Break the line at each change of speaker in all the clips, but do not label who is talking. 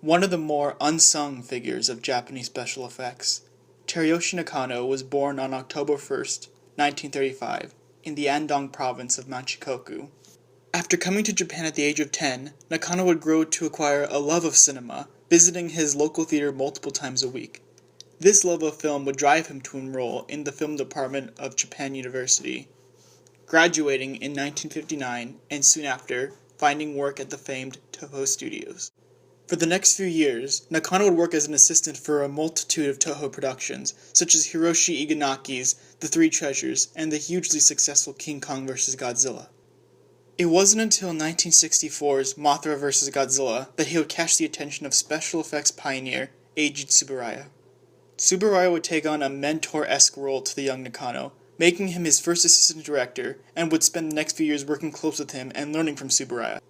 One of the more unsung figures of Japanese special effects, Teruyoshi Nakano was born on October 1st, 1935, in the Andong province of Manchukuo. After coming to Japan at the age of 10, Nakano would grow to acquire a love of cinema, visiting his local theater multiple times a week. This love of film would drive him to enroll in the film department of Japan University, graduating in 1959 and soon after finding work at the famed Toho Studios. For the next few years, Nakano would work as an assistant for a multitude of Toho productions, such as Hiroshi Iganaki's The Three Treasures and the hugely successful King Kong vs. Godzilla. It wasn't until 1964's Mothra vs. Godzilla that he would catch the attention of special effects pioneer Eiji Tsuburaya. Tsuburaya would take on a mentor-esque role to the young Nakano, making him his first assistant director, and would spend the next few years working close with him and learning from Tsuburaya,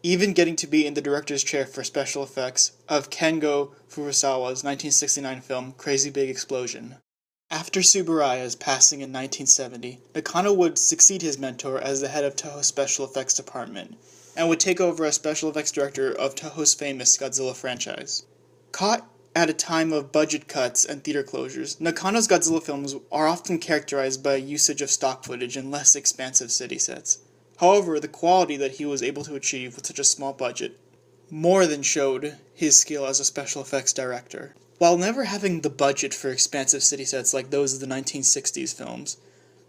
even getting to be in the director's chair for special effects of Kengo Furusawa's 1969 film Crazy Big Explosion. After Tsuburaya's passing in 1970, Nakano would succeed his mentor as the head of Toho's special effects department, and would take over as special effects director of Toho's famous Godzilla franchise. Caught at a time of budget cuts and theater closures, Nakano's Godzilla films are often characterized by usage of stock footage and less expansive city sets. However, the quality that he was able to achieve with such a small budget more than showed his skill as a special effects director. While never having the budget for expansive city sets like those of the 1960s films,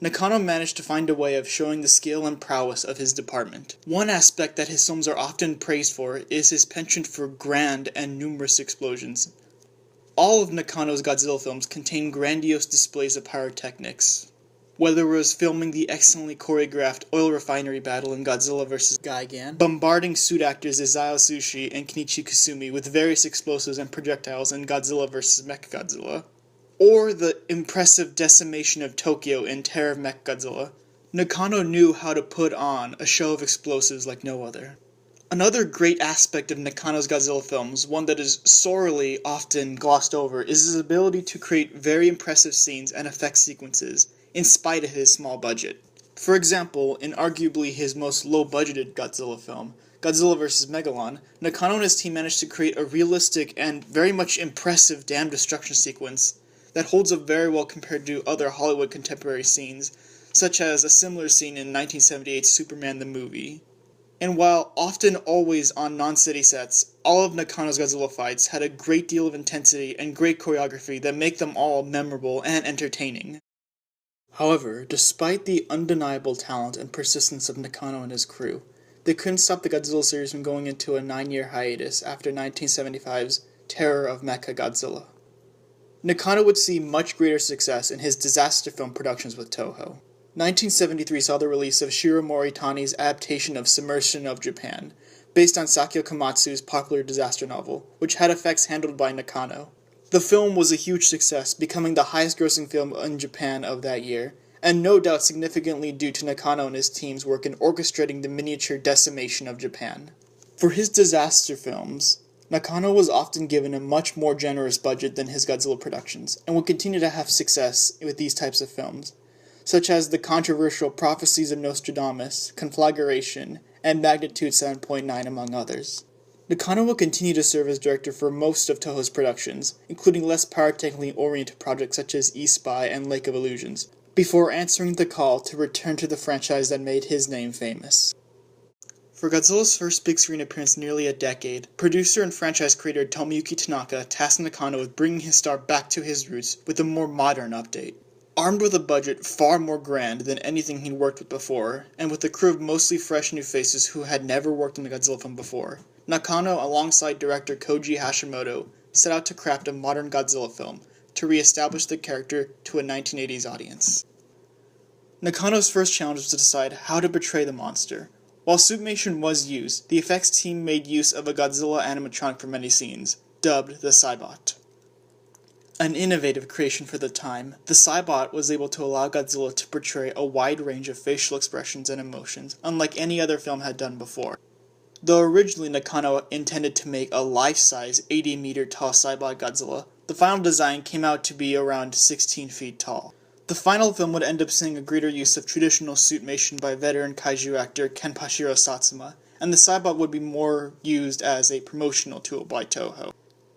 Nakano managed to find a way of showing the skill and prowess of his department. One aspect that his films are often praised for is his penchant for grand and numerous explosions. All of Nakano's Godzilla films contain grandiose displays of pyrotechnics, whether it was filming the excellently choreographed oil refinery battle in Godzilla vs. Gigan, bombarding suit actors Isao Sushi and Kenichi Kusumi with various explosives and projectiles in Godzilla vs. Mechagodzilla, or the impressive decimation of Tokyo in Terror of Mechagodzilla. Nakano knew how to put on a show of explosives like no other. Another great aspect of Nakano's Godzilla films, one that is sorely often glossed over, is his ability to create very impressive scenes and effect sequences, in spite of his small budget. For example, in arguably his most low-budgeted Godzilla film, Godzilla vs. Megalon, Nakano and his team managed to create a realistic and very much impressive dam destruction sequence that holds up very well compared to other Hollywood contemporary scenes, such as a similar scene in 1978's Superman the Movie. And while often always on non-city sets, all of Nakano's Godzilla fights had a great deal of intensity and great choreography that make them all memorable and entertaining. However, despite the undeniable talent and persistence of Nakano and his crew, they couldn't stop the Godzilla series from going into a 9-year hiatus after 1975's Terror of Mechagodzilla. Nakano would see much greater success in his disaster film productions with Toho. 1973 saw the release of Shiro Moritani's adaptation of Submersion of Japan, based on Sakio Komatsu's popular disaster novel, which had effects handled by Nakano. The film was a huge success, becoming the highest-grossing film in Japan of that year, and no doubt significantly due to Nakano and his team's work in orchestrating the miniature decimation of Japan. For his disaster films, Nakano was often given a much more generous budget than his Godzilla productions, and would continue to have success with these types of films, such as the controversial Prophecies of Nostradamus, Conflagration, and Magnitude 7.9 among others. Nakano will continue to serve as director for most of Toho's productions, including less pyrotechnically oriented projects such as E-Spy and Lake of Illusions, before answering the call to return to the franchise that made his name famous. For Godzilla's first big-screen appearance in nearly a decade, producer and franchise creator Tomoyuki Tanaka tasked Nakano with bringing his star back to his roots with a more modern update. Armed with a budget far more grand than anything he'd worked with before, and with a crew of mostly fresh new faces who had never worked in a Godzilla film before, Nakano, alongside director Koji Hashimoto, set out to craft a modern Godzilla film to re-establish the character to a 1980s audience. Nakano's first challenge was to decide how to portray the monster. While suitmation was used, the effects team made use of a Godzilla animatronic for many scenes, dubbed the Cybot. An innovative creation for the time, the Cybot was able to allow Godzilla to portray a wide range of facial expressions and emotions, unlike any other film had done before. Though originally Nakano intended to make a life-size 80-meter tall Cybot Godzilla, the final design came out to be around 16 feet tall. The final film would end up seeing a greater use of traditional suitmation by veteran kaiju actor Kenpachiro Satsuma, and the Cybot would be more used as a promotional tool by Toho.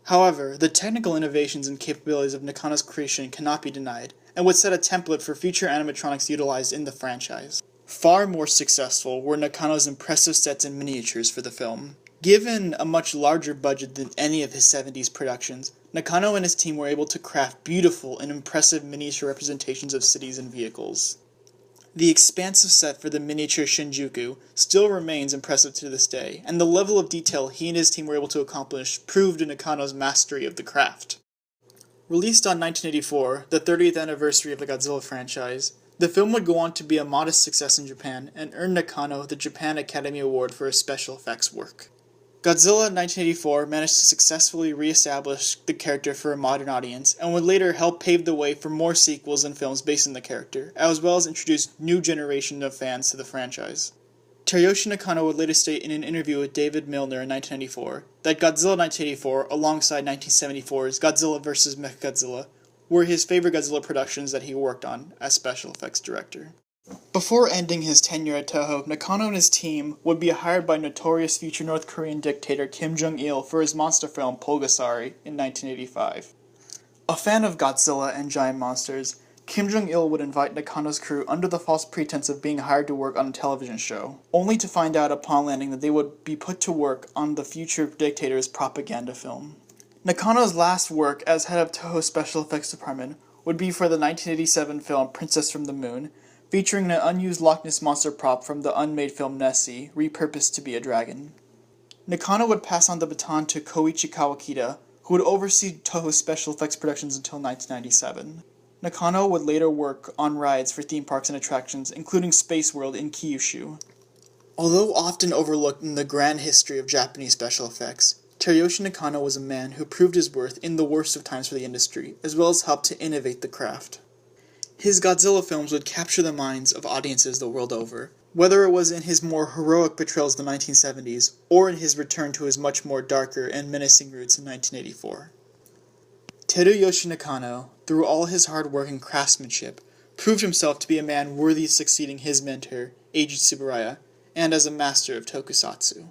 However, the technical innovations and capabilities of Nakano's creation cannot be denied, and would set a template for future animatronics utilized in the franchise. Far more successful were Nakano's impressive sets and miniatures for the film. Given a much larger budget than any of his 70s productions, Nakano and his team were able to craft beautiful and impressive miniature representations of cities and vehicles. The expansive set for the miniature Shinjuku still remains impressive to this day, and the level of detail he and his team were able to accomplish proved Nakano's mastery of the craft. Released on 1984, the 30th anniversary of the Godzilla franchise, the film would go on to be a modest success in Japan and earn Nakano the Japan Academy Award for his special effects work. Godzilla in 1984 managed to successfully re-establish the character for a modern audience, and would later help pave the way for more sequels and films based on the character, as well as introduce new generation of fans to the franchise. Teruyoshi Nakano would later state in an interview with David Milner in 1994 that Godzilla 1984, alongside 1974's Godzilla vs. Mechagodzilla, were his favorite Godzilla productions that he worked on as special effects director. Before ending his tenure at Toho, Nakano and his team would be hired by notorious future North Korean dictator Kim Jong-il for his monster film Pulgasari in 1985. A fan of Godzilla and giant monsters, Kim Jong-il would invite Nakano's crew under the false pretense of being hired to work on a television show, only to find out upon landing that they would be put to work on the future dictator's propaganda film. Nakano's last work as head of Toho's special effects department would be for the 1987 film Princess from the Moon, featuring an unused Loch Ness Monster prop from the unmade film Nessie, repurposed to be a dragon. Nakano would pass on the baton to Koichi Kawakita, who would oversee Toho's special effects productions until 1997. Nakano would later work on rides for theme parks and attractions, including Space World in Kyushu. Although often overlooked in the grand history of Japanese special effects, Teruyoshi Nakano was a man who proved his worth in the worst of times for the industry, as well as helped to innovate the craft. His Godzilla films would capture the minds of audiences the world over, whether it was in his more heroic portrayals in the 1970s, or in his return to his much more darker and menacing roots in 1984. Teruyoshi Nakano, through all his hard work and craftsmanship, proved himself to be a man worthy of succeeding his mentor, Eiji Tsuburaya, and as a master of Tokusatsu.